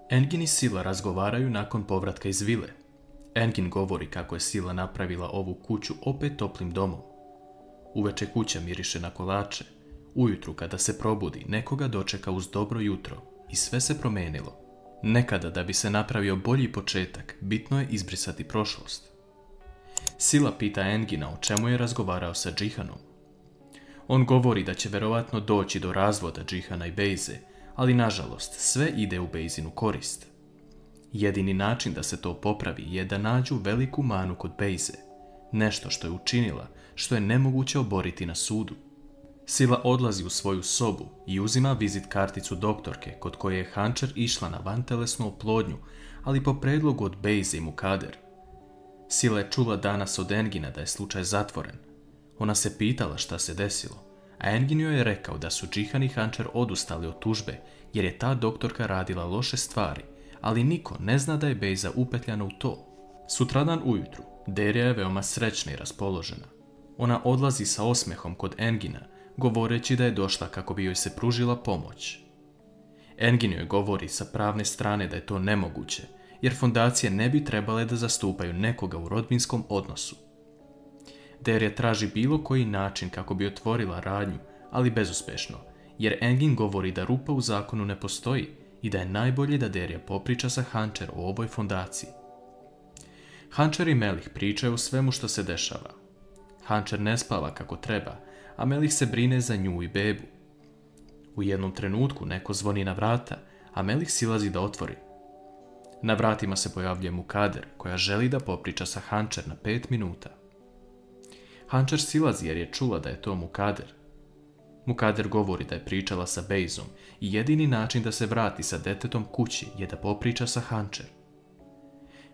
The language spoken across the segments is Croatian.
Engin i Sila razgovaraju nakon povratka iz vile. Engin govori kako je Sila napravila ovu kuću opet toplim domom. Uveče kuća miriše na kolače. Ujutru kada se probudi, nekoga dočeka uz dobro jutro i sve se promenilo. Nekada da bi se napravio bolji početak, bitno je izbrisati prošlost. Sila pita Engina o čemu je razgovarao sa Džihanom. On govori da će verovatno doći do razvoda Džihana i Bejze, ali nažalost sve ide u Bejzinu korist. Jedini način da se to popravi je da nađu veliku manu kod Bejze, nešto što je učinila, što je nemoguće oboriti na sudu. Sila odlazi u svoju sobu i uzima vizit karticu doktorke kod koje je Hančer išla na vantelesnu oplodnju, ali po predlogu od Bejze i Mukader. Sila je čula danas od Engina da je slučaj zatvoren. Ona se pitala šta se desilo, a Engin joj je rekao da su Džihan i Hančer odustali od tužbe jer je ta doktorka radila loše stvari, ali niko ne zna da je Bejza upetljana u to. Sutradan ujutru, Derija je veoma srećna i raspoložena. Ona odlazi sa osmehom kod Engina, govoreći da je došla kako bi joj se pružila pomoć. Engin joj govori sa pravne strane da je to nemoguće, jer fondacije ne bi trebale da zastupaju nekoga u rodbinskom odnosu. Derija traži bilo koji način kako bi otvorila radnju, ali bezuspešno, jer Engin govori da rupa u zakonu ne postoji i da je najbolje da Derija popriča sa Hančer o ovoj fondaciji. Hančer i Melih pričaju o svemu što se dešava. Hančer ne spava kako treba, a Melih se brine za nju i bebu. U jednom trenutku neko zvoni na vrata, a Melih silazi da otvori. Na vratima se pojavljuje Mukader, koja želi da popriča sa Hančer na 5 minuta. Hančer silazi jer je čula da je to Mukader. Mukader govori da je pričala sa Bejzom i jedini način da se vrati sa detetom kući je da popriča sa Hančer.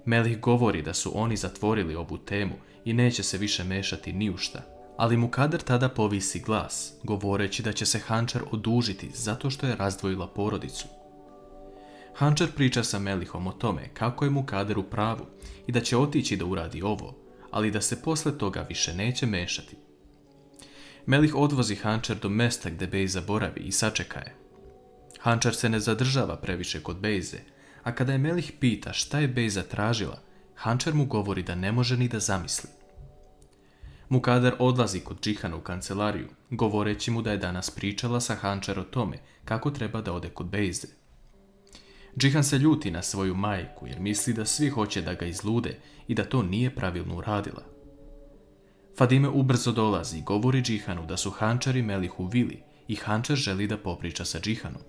Melih govori da su oni zatvorili ovu temu i neće se više mešati ni u šta, ali Mukader tada povisi glas, govoreći da će se Hančer odužiti zato što je razdvojila porodicu. Hančer priča sa Melihom o tome kako je Mukader u pravu i da će otići da uradi ovo, ali da se posle toga više neće mešati. Melih odvozi Hančer do mesta gde Bejza boravi i sačeka je. Hančer se ne zadržava previše kod Bejze, a kada je Melih pita šta je Bejza tražila, Hančer mu govori da ne može ni da zamisli. Mukader odlazi kod Džihana u kancelariju, govoreći mu da je danas pričala sa Hančer o tome kako treba da ode kod Bejze. Džihan se ljuti na svoju majku jer misli da svi hoće da ga izlude i da to nije pravilno uradila. Fadime ubrzo dolazi i govori Džihanu da su Hančer i Melih u vili i Hančer želi da popriča sa Džihanom.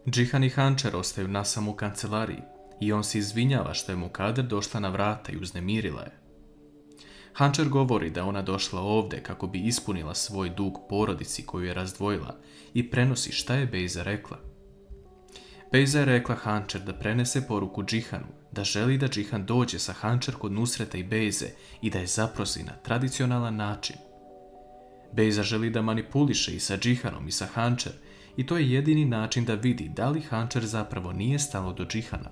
Džihan i Hančer ostaju nasamo u kancelariji i on se izvinjava što je Mukader došla na vrata i uznemirila je. Hančer govori da ona došla ovde kako bi ispunila svoj dug porodici koju je razdvojila i prenosi šta je Bejza rekla. Bejza je rekla Hančer da prenese poruku Džihanu, da želi da Džihan dođe sa Hančer kod Nusreta i Bejze i da je zaprosi na tradicionalan način. Bejza želi da manipuliše i sa Džihanom i sa Hančer i to je jedini način da vidi da li Hančer zapravo nije stalo do Džihana.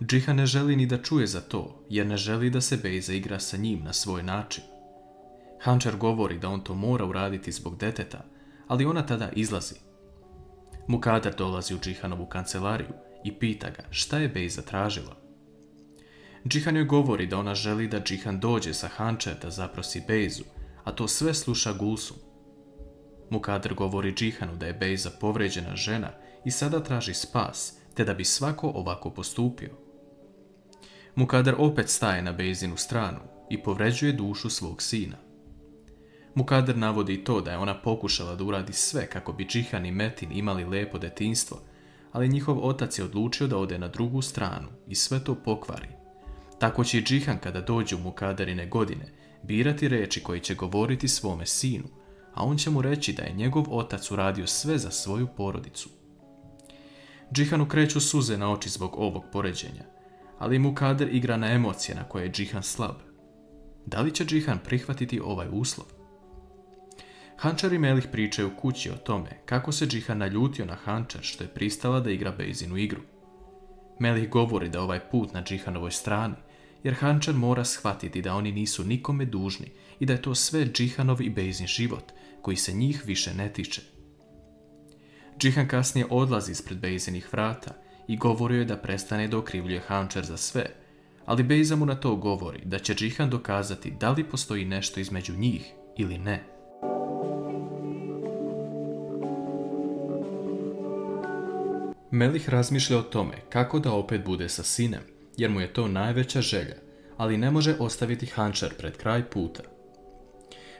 Džihan ne želi ni da čuje za to, jer ne želi da se Bejza igra sa njim na svoj način. Hančer govori da on to mora uraditi zbog deteta, ali ona tada izlazi. Mukader dolazi u Džihanovu kancelariju i pita ga šta je Bejza tražila. Džihan joj govori da ona želi da Džihan dođe sa Hančer da zaprosi Bejzu, a to sve sluša Gulsum. Mukader govori Džihanu da je Bejza povređena žena i sada traži spas, te da bi svako ovako postupio. Mukader opet staje na Bejzinu stranu i povređuje dušu svog sina. Mukader navodi to da je ona pokušala da uradi sve kako bi Džihan i Metin imali lepo detinjstvo, ali njihov otac je odlučio da ode na drugu stranu i sve to pokvari. Tako će i Džihan kada dođe u Mukaderine godine birati reči koji će govoriti svome sinu, a on će mu reći da je njegov otac uradio sve za svoju porodicu. Džihanu kreću suze na oči zbog ovog poređenja, ali Mukader igra na emocije na koje je Džihan slab. Da li će Džihan prihvatiti ovaj uslov? Hančer i Melih pričaju kući o tome kako se Džihan naljutio na Hančer što je pristala da igra Bejzinu igru. Melih govori da ovaj put na Džihanovoj strani, jer Hančer mora shvatiti da oni nisu nikome dužni i da je to sve Džihanov i Bejzin život koji se njih više ne tiče. Džihan kasnije odlazi ispred Bejzinih vrata i govorio je da prestane da okrivljuje Hančer za sve, ali Bejza mu na to govori da će Džihan dokazati da li postoji nešto između njih ili ne. Melih razmišlja o tome kako da opet bude sa sinem, jer mu je to najveća želja, ali ne može ostaviti Hančer pred kraj puta.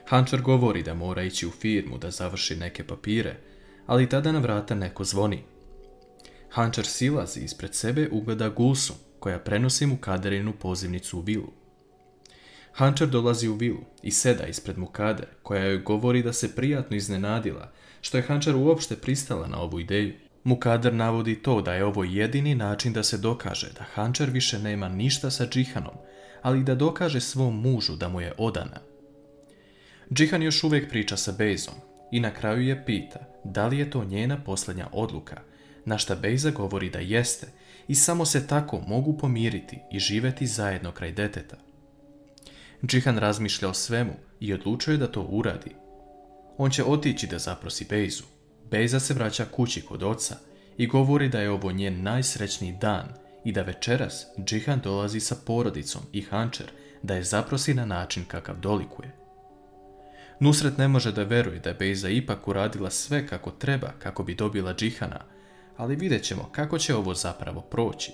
Hančer govori da mora ići u firmu da završi neke papire, ali tada na vrata neko zvoni. Hančer silazi ispred sebe ugleda Gulsum, koja prenosi Mukaderinu pozivnicu u vilu. Hančer dolazi u vilu i seda ispred Mukader, koja joj govori da se prijatno iznenadila, što je Hančer uopšte pristala na ovu ideju. Mukader navodi to da je ovo jedini način da se dokaže da Hančer više nema ništa sa Džihanom, ali da dokaže svom mužu da mu je odana. Džihan još uvijek priča sa Bejzom i na kraju je pita da li je to njena posljednja odluka, na šta Bejza govori da jeste i samo se tako mogu pomiriti i živjeti zajedno kraj deteta. Džihan razmišlja o svemu i odlučuje da to uradi. On će otići da zaprosi Bejzu. Bejza se vraća kući kod oca i govori da je ovo njen najsrećniji dan i da večeras Džihan dolazi sa porodicom i Hančer da je zaprosi na način kakav dolikuje. Nusret ne može da veruje da je Bejza ipak uradila sve kako treba kako bi dobila Džihana, ali vidjet ćemo kako će ovo zapravo proći.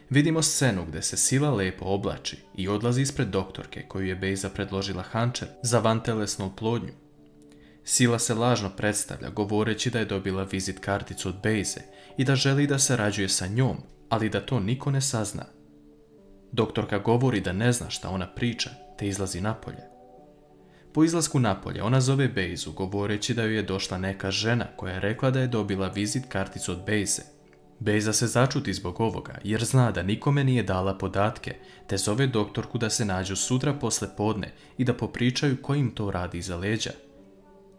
Vidimo scenu gdje se Sila lepo oblači i odlazi ispred doktorke koju je Bejza predložila Hančer za vantelesnu oplodnju. Sila se lažno predstavlja govoreći da je dobila vizit karticu od Bejze i da želi da se rađuje sa njom, ali da to niko ne sazna. Doktorka govori da ne zna šta ona priča, te izlazi napolje. Po izlasku napolje ona zove Bejzu govoreći da joj je došla neka žena koja je rekla da je dobila vizit karticu od Bejze. Bejza se začuti zbog ovoga jer zna da nikome nije dala podatke, te zove doktorku da se nađu sutra posle podne i da popričaju ko im to radi iza leđa.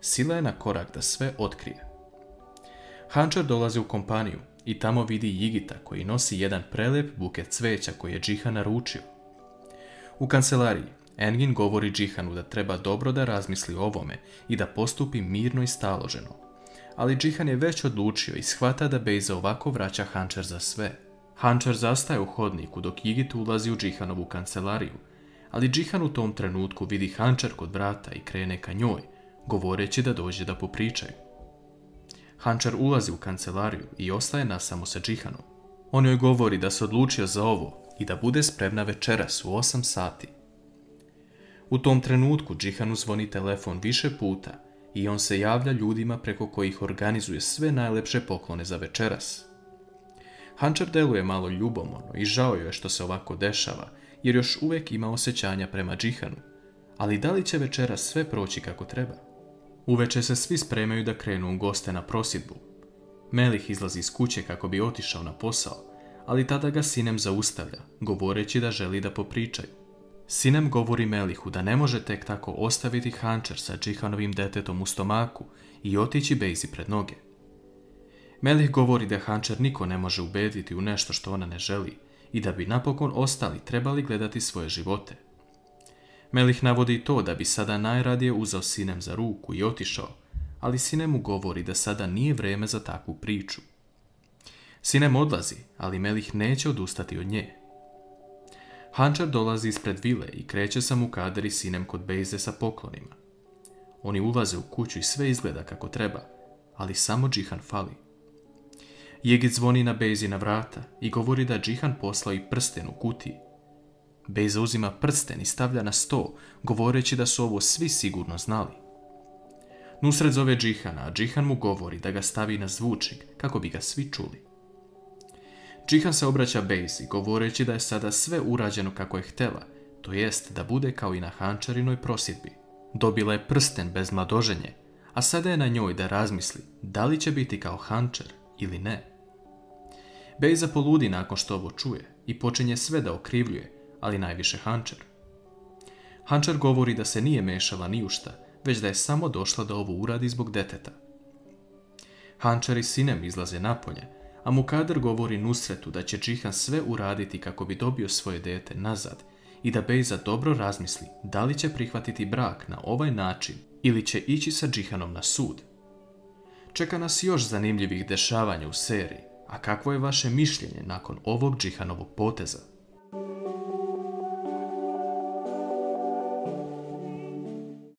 Sila je na korak da sve otkrije. Hančer dolazi u kompaniju i tamo vidi Jigita koji nosi jedan prelep buket cveća koji je Džihan naručio. U kancelariji Engin govori Džihanu da treba dobro da razmisli o ovome i da postupi mirno i staloženo. Ali Džihan je već odlučio i shvata da Bejza ovako vraća Hančer za sve. Hančer zastaje u hodniku dok Jigit ulazi u Džihanovu kancelariju, ali Džihan u tom trenutku vidi Hančer kod vrata i krene ka njoj, govoreći da dođe da popričaju. Hančer ulazi u kancelariju i ostaje nasamo sa Džihanom. On joj govori da se odlučio za ovo i da bude spremna večeras u 8 sati. U tom trenutku Džihanu zvoni telefon više puta i on se javlja ljudima preko kojih organizuje sve najlepše poklone za večeras. Hančer deluje malo ljubomorno i žao joj je što se ovako dešava, jer još uvijek ima osjećanja prema Džihanu, ali da li će večeras sve proći kako treba? Uveče se svi spremaju da krenu u goste na prosjedbu. Melih izlazi iz kuće kako bi otišao na posao, ali tada ga Sinem zaustavlja, govoreći da želi da popričaju. Sinem govori Melihu da ne može tek tako ostaviti Hančer sa Džihanovim detetom u stomaku i otići Bejzi pred noge. Melih govori da Hančer niko ne može ubediti u nešto što ona ne želi i da bi napokon ostali trebali gledati svoje živote. Melih navodi to da bi sada najradije uzeo Sinem za ruku i otišao, ali Sinem mu govori da sada nije vrijeme za takvu priču. Sinem odlazi, ali Melih neće odustati od nje. Hančer dolazi ispred vile i kreće sa Mukader i Sinem kod Bejze sa poklonima. Oni ulaze u kuću i sve izgleda kako treba, ali samo Džihan fali. Jigit zvoni na Bejzina vrata i govori da Džihan poslao i prsten u kutiji. Bejza uzima prsten i stavlja na sto, govoreći da su ovo svi sigurno znali. Nusret zove Džihana, a Džihan mu govori da ga stavi na zvučnik kako bi ga svi čuli. Džihan se obraća Bejzi, govoreći da je sada sve urađeno kako je htjela, to jest da bude kao i na Hančerinoj prosjedbi. Dobila je prsten bez mladoženje, a sada je na njoj da razmisli da li će biti kao Hančer ili ne. Bejza poludi nakon što ovo čuje i počinje sve da okrivljuje, ali najviše Hančer. Hančer govori da se nije mešala ni u šta, već da je samo došla da ovo uradi zbog deteta. Hančer i Sinem izlaze napolje, a Mukader govori Nusretu da će Džihan sve uraditi kako bi dobio svoje dete nazad i da Bejza dobro razmisli da li će prihvatiti brak na ovaj način ili će ići sa Džihanom na sud. Čeka nas još zanimljivih dešavanja u seriji, A kakvo je vaše mišljenje nakon ovog Džihanovog poteza?